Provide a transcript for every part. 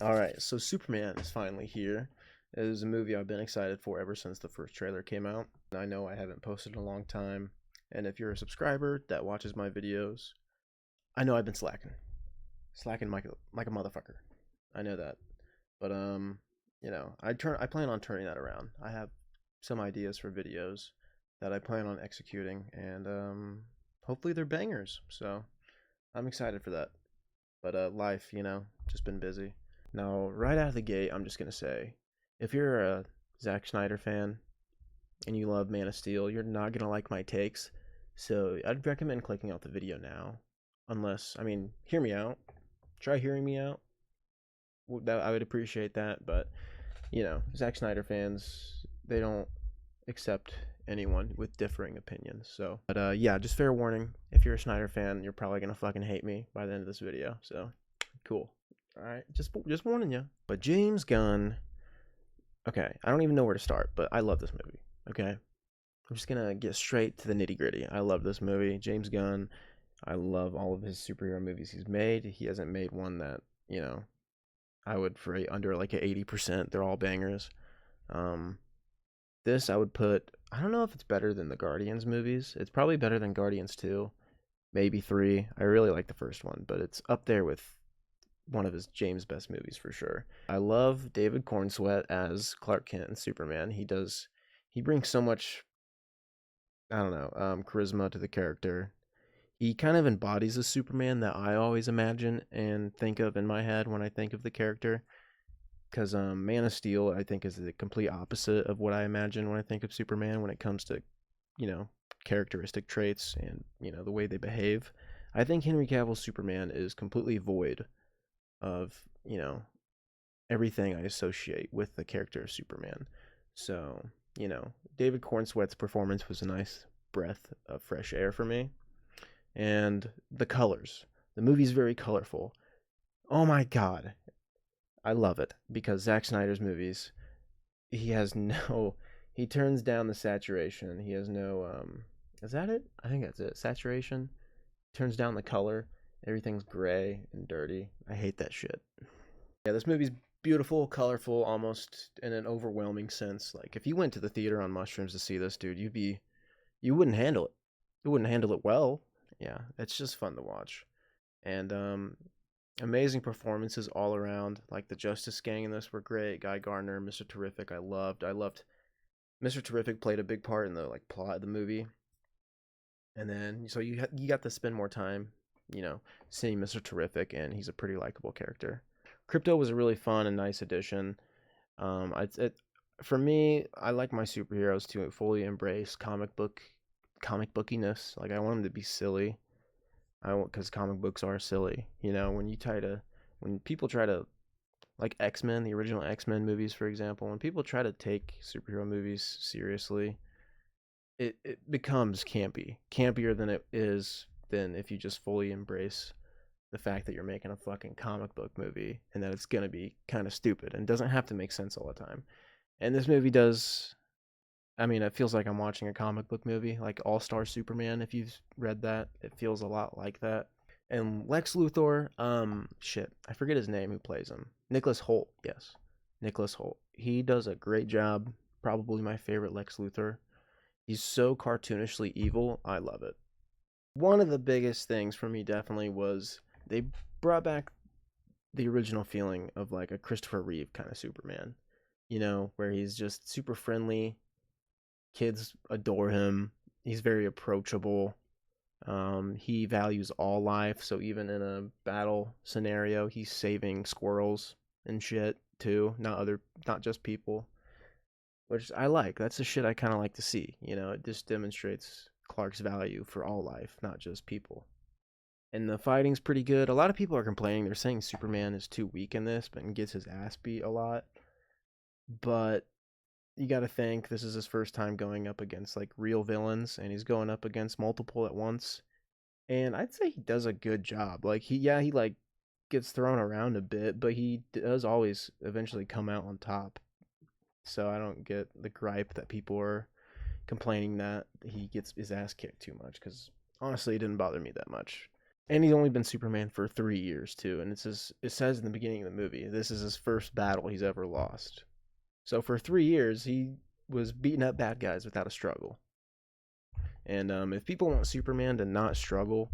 Alright, so Superman is finally here. It is a movie I've been excited for ever since the first trailer came out. I know I haven't posted in a long time, and if you're a subscriber that watches my videos, I know I've been slacking. Slacking like a motherfucker. I know that. But I plan on turning that around. I have some ideas for videos that I plan on executing, and hopefully they're bangers. So I'm excited for that. But life, just been busy. Now, right out of the gate, I'm just gonna say, if you're a Zack Snyder fan and you love Man of Steel, you're not gonna like my takes. So I'd recommend clicking out the video now. Unless, hear me out. Try hearing me out. I would appreciate that. But Zack Snyder fans, they don't accept anyone with differing opinions. So, but yeah, just fair warning. If you're a Snyder fan, you're probably gonna fucking hate me by the end of this video. So, cool. All right, just warning you. But James Gunn. Okay, I don't even know where to start, but I love this movie. Okay, I'm just gonna get straight to the nitty gritty. I love this movie, James Gunn. I love all of his superhero movies he's made. He hasn't made one that I would rate under like a 80%. They're all bangers. Um, this I would put. I don't know if it's better than the Guardians movies. It's probably better than Guardians 2, maybe 3. I really like the first one, but it's up there with one of his James best movies for sure. I love David Cornsweet as Clark Kent and Superman. He brings so much, I don't know, charisma to the character. He kind of embodies the Superman that I always imagine and think of in my head when I think of the character. Because Man of Steel, I think, is the complete opposite of what I imagine when I think of Superman when it comes to, you know, characteristic traits and, the way they behave. I think Henry Cavill's Superman is completely void of, everything I associate with the character of Superman. So, David Cornsweet's performance was a nice breath of fresh air for me. And the colors. The movie's very colorful. Oh my god. I love it because Zack Snyder's movies, he has no he turns down the saturation. He has no is that it? I think that's it. Saturation. Turns down the color. Everything's gray and dirty. I hate that shit. Yeah, this movie's beautiful, colorful, almost in an overwhelming sense. Like if you went to the theater on mushrooms to see this, dude, you wouldn't handle it. You wouldn't handle it well. Yeah, it's just fun to watch. And amazing performances all around. Like the Justice Gang in this were great. Guy Gardner, Mr. Terrific, I loved. Mr. Terrific played a big part in the plot of the movie. And then so you got to spend more time, seeing Mr. Terrific, and he's a pretty likable character. Crypto was a really fun and nice addition. For me, I like my superheroes to fully embrace comic bookiness. Like I want them to be silly. Because comic books are silly. When people try to, like X-Men, the original X-Men movies, for example, when people try to take superhero movies seriously, it becomes campier than it is than if you just fully embrace the fact that you're making a fucking comic book movie and that it's gonna be kind of stupid and doesn't have to make sense all the time. And this movie does. It feels like I'm watching a comic book movie, like All Star Superman. If you've read that, it feels a lot like that. And Lex Luthor, shit, I forget his name. Who plays him? Nicholas Hoult. Yes, Nicholas Hoult. He does a great job. Probably my favorite Lex Luthor. He's so cartoonishly evil. I love it. One of the biggest things for me definitely was they brought back the original feeling of like a Christopher Reeve kind of Superman. Where he's just super friendly. Kids adore him. He's very approachable. He values all life, so even in a battle scenario, he's saving squirrels and shit too, not just people. Which I like. That's the shit I kind of like to see. It just demonstrates Clark's value for all life, not just people. And the fighting's pretty good. A lot of people are complaining. They're saying Superman is too weak in this, but gets his ass beat a lot. But you got to think this is his first time going up against like real villains, and he's going up against multiple at once. And I'd say he does a good job. Like he like gets thrown around a bit, but he does always eventually come out on top. So I don't get the gripe that people are complaining that he gets his ass kicked too much, because honestly, it didn't bother me that much. And he's only been Superman for 3 years too, and it says in the beginning of the movie, this is his first battle he's ever lost. So for 3 years, he was beating up bad guys without a struggle. And if people want Superman to not struggle,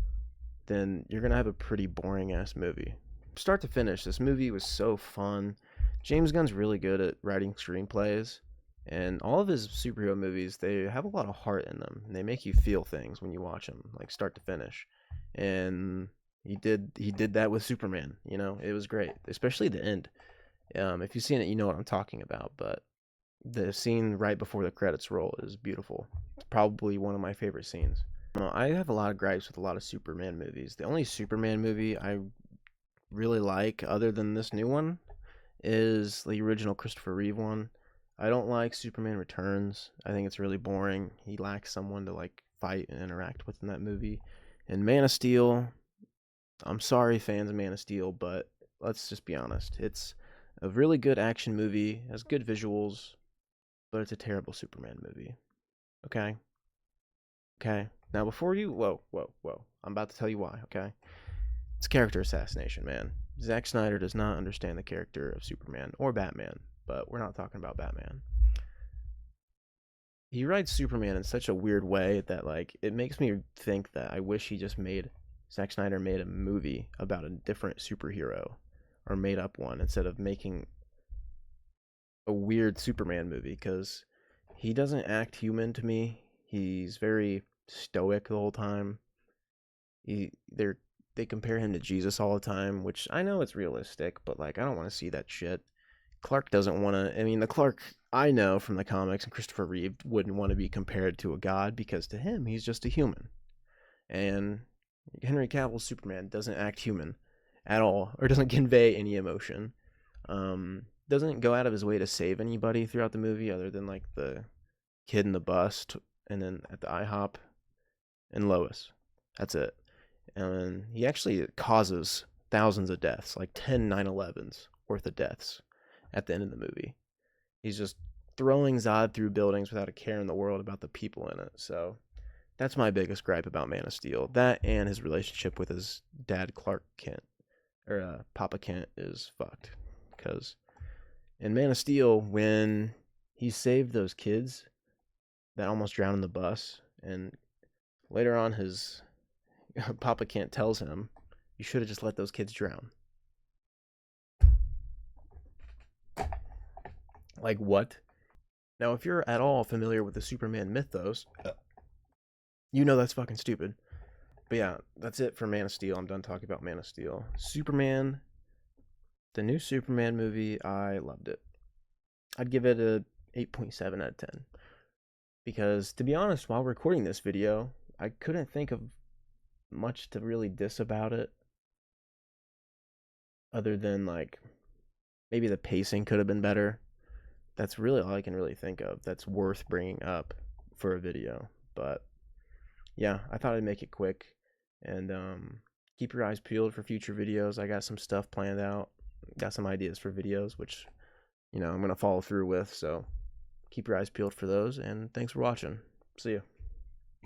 then you're gonna have a pretty boring ass movie. Start to finish, this movie was so fun. James Gunn's really good at writing screenplays, and all of his superhero movies, they have a lot of heart in them. And they make you feel things when you watch them, like start to finish. And he did that with Superman. You know, it was great, especially the end. If you've seen it, you know what I'm talking about. But the scene right before the credits roll is beautiful. It's probably one of my favorite scenes. I have a lot of gripes with a lot of Superman movies. The only Superman movie I really like, other than this new one, is the original Christopher Reeve one. I don't like Superman Returns. I think it's really boring. He lacks someone to like fight and interact with in that movie. And Man of Steel, I'm sorry fans of Man of Steel, but let's just be honest. It's a really good action movie, has good visuals, but it's a terrible Superman movie. Okay? Okay? Now before you whoa. I'm about to tell you why, okay? It's character assassination, man. Zack Snyder does not understand the character of Superman or Batman, but we're not talking about Batman. He writes Superman in such a weird way that like it makes me think that I wish Zack Snyder made a movie about a different superhero or made up one instead of making a weird Superman movie, because he doesn't act human to me. He's very stoic the whole time. They compare him to Jesus all the time, which I know it's realistic, but like I don't want to see that shit. Clark doesn't want to. I mean, the Clark I know from the comics and Christopher Reeve wouldn't want to be compared to a god, because to him he's just a human. And Henry Cavill's Superman doesn't act human at all, or doesn't convey any emotion. Doesn't go out of his way to save anybody throughout the movie, other than like the kid in the bus, and then at the IHOP, and Lois. That's it. And he actually causes thousands of deaths, like 10 9/11s worth of deaths at the end of the movie. He's just throwing Zod through buildings without a care in the world about the people in it. So that's my biggest gripe about Man of Steel. That and his relationship with his dad, Clark Kent, or Papa Kent, is fucked. Because in Man of Steel, when he saved those kids that almost drowned in the bus, and later on his Papa Kent tells him, you should have just let those kids drown. Like, what? Now, if you're at all familiar with the Superman mythos, you know that's fucking stupid. But yeah, that's it for Man of Steel. I'm done talking about Man of Steel. Superman, the new Superman movie, I loved it. I'd give it a 8.7 out of 10. Because, to be honest, while recording this video, I couldn't think of much to really diss about it. Other than, like, maybe the pacing could have been better. That's really all I can really think of that's worth bringing up for a video. But yeah, I thought I'd make it quick, and keep your eyes peeled for future videos. I got some stuff planned out, got some ideas for videos, which, I'm going to follow through with. So keep your eyes peeled for those, and thanks for watching. See ya.